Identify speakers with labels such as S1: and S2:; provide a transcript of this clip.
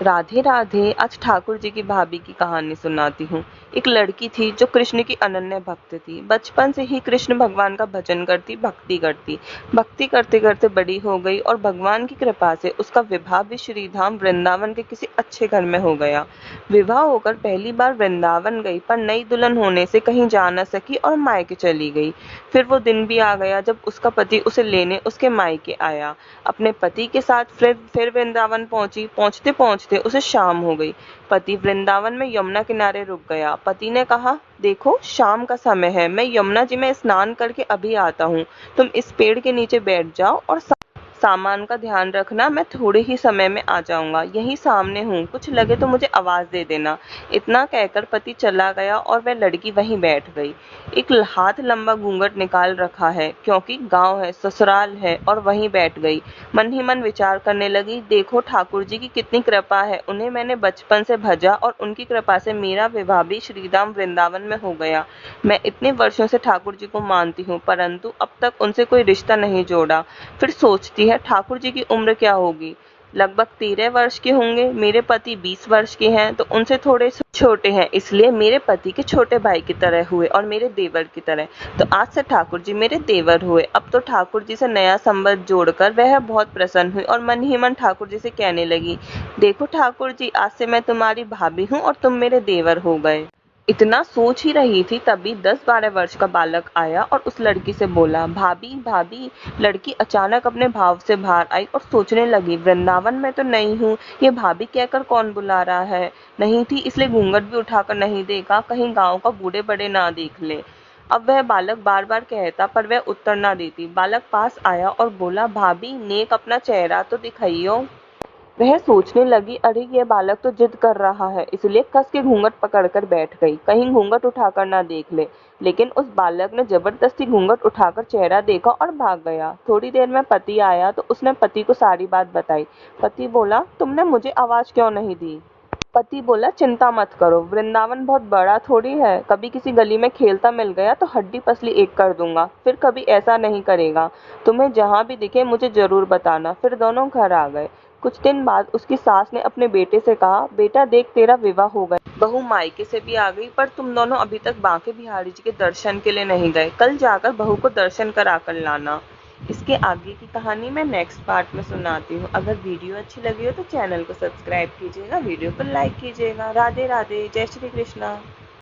S1: राधे राधे। आज ठाकुर जी की भाभी की कहानी सुनाती हूँ। एक लड़की थी जो कृष्ण की अनन्य भक्त थी। बचपन से ही कृष्ण भगवान का भजन करती, भक्ति करते करते बड़ी हो गई और भगवान की कृपा से उसका विवाह भी श्रीधाम वृंदावन के किसी अच्छे घर में हो गया। विवाह होकर पहली बार वृंदावन गई, पर नई दुल्हन होने से कहीं जा न सकी और मायके चली गई। फिर वो दिन भी आ गया जब उसका पति उसे लेने उसके मायके आया। अपने पति के साथ फिर वृंदावन पहुंची। पहुंचते पहुंचते उसे शाम हो गई। पति वृंदावन में यमुना किनारे रुक गया। पति ने कहा, देखो शाम का समय है, मैं यमुना जी में स्नान करके अभी आता हूँ। तुम इस पेड़ के नीचे बैठ जाओ और सामान का ध्यान रखना, मैं थोड़े ही समय में आ जाऊंगा। यहीं सामने हूँ, कुछ लगे तो मुझे आवाज दे देना। इतना कहकर पति चला गया और वह लड़की वहीं बैठ गई। एक हाथ लंबा घूंघट निकाल रखा है, क्योंकि गांव है, ससुराल है, और वहीं बैठ गई। मन ही मन विचार करने लगी, देखो ठाकुर जी की कितनी कृपा है, उन्हें मैंने बचपन से भजा और उनकी कृपा से मेरा विवाह भी श्रीधाम वृंदावन में हो गया। मैं इतने वर्षों से ठाकुर जी को मानती हूँ, परंतु अब तक उनसे कोई रिश्ता नहीं जोड़ा। फिर सोचती है, ठाकुर जी की उम्र क्या होगी, लगभग 13 वर्ष के होंगे। मेरे पति 20 वर्ष के हैं, तो उनसे थोड़े छोटे हैं, इसलिए मेरे पति के छोटे भाई की तरह हुए और मेरे देवर की तरह। तो आज से ठाकुर जी मेरे देवर हुए। अब तो ठाकुर जी से नया संबंध जोड़कर वह बहुत प्रसन्न हुई और मन ही मन ठाकुर जी से कहने लगी, देखो ठाकुर जी, आज से मैं तुम्हारी भाभी हूँ और तुम मेरे देवर हो गए। इतना सोच ही रही थी, तभी 10-12 वर्ष का बालक आया और उस लड़की से बोला, भाभी भाभी। लड़की अचानक अपने भाव से बाहर आई और सोचने लगी, वृंदावन में तो नहीं हूँ, ये भाभी कहकर कौन बुला रहा है। नहीं थी, इसलिए घूंघट भी उठाकर नहीं देखा, कहीं गांव का बूढ़े बड़े ना देख ले। अब वह बालक बार बार कहता, पर वह उत्तर ना देती। बालक पास आया और बोला, भाभी नेक अपना चेहरा तो दिखाइयो। वह सोचने लगी, अरे ये बालक तो जिद कर रहा है, इसलिए कस के घूंघट पकड़कर बैठ गई, कहीं घूंघट उठाकर ना देख ले। लेकिन उस बालक ने जबरदस्ती घूंघट उठाकर चेहरा देखा और भाग गया। थोड़ी देर में पति आया तो उसने पति को सारी बात बताई। पति बोला, तुमने मुझे आवाज क्यों नहीं दी। पति बोला, चिंता मत करो, वृंदावन बहुत बड़ा थोड़ी है, कभी किसी गली में खेलता मिल गया तो हड्डी पसली एक कर दूंगा, फिर कभी ऐसा नहीं करेगा। तुम्हें जहां भी दिखे मुझे जरूर बताना। फिर दोनों घर आ गए। कुछ दिन बाद उसकी सास ने अपने बेटे से कहा, बेटा देख, तेरा विवाह हो गया, बहू मायके से भी आ गई, पर तुम दोनों अभी तक बांके बिहारी जी के दर्शन के लिए नहीं गए। कल जाकर बहू को दर्शन करा कर लाना। इसके आगे की कहानी मैं नेक्स्ट पार्ट में सुनाती हूँ। अगर वीडियो अच्छी लगी हो तो चैनल को सब्सक्राइब कीजिएगा, वीडियो को लाइक कीजिएगा। राधे राधे, जय श्री कृष्णा।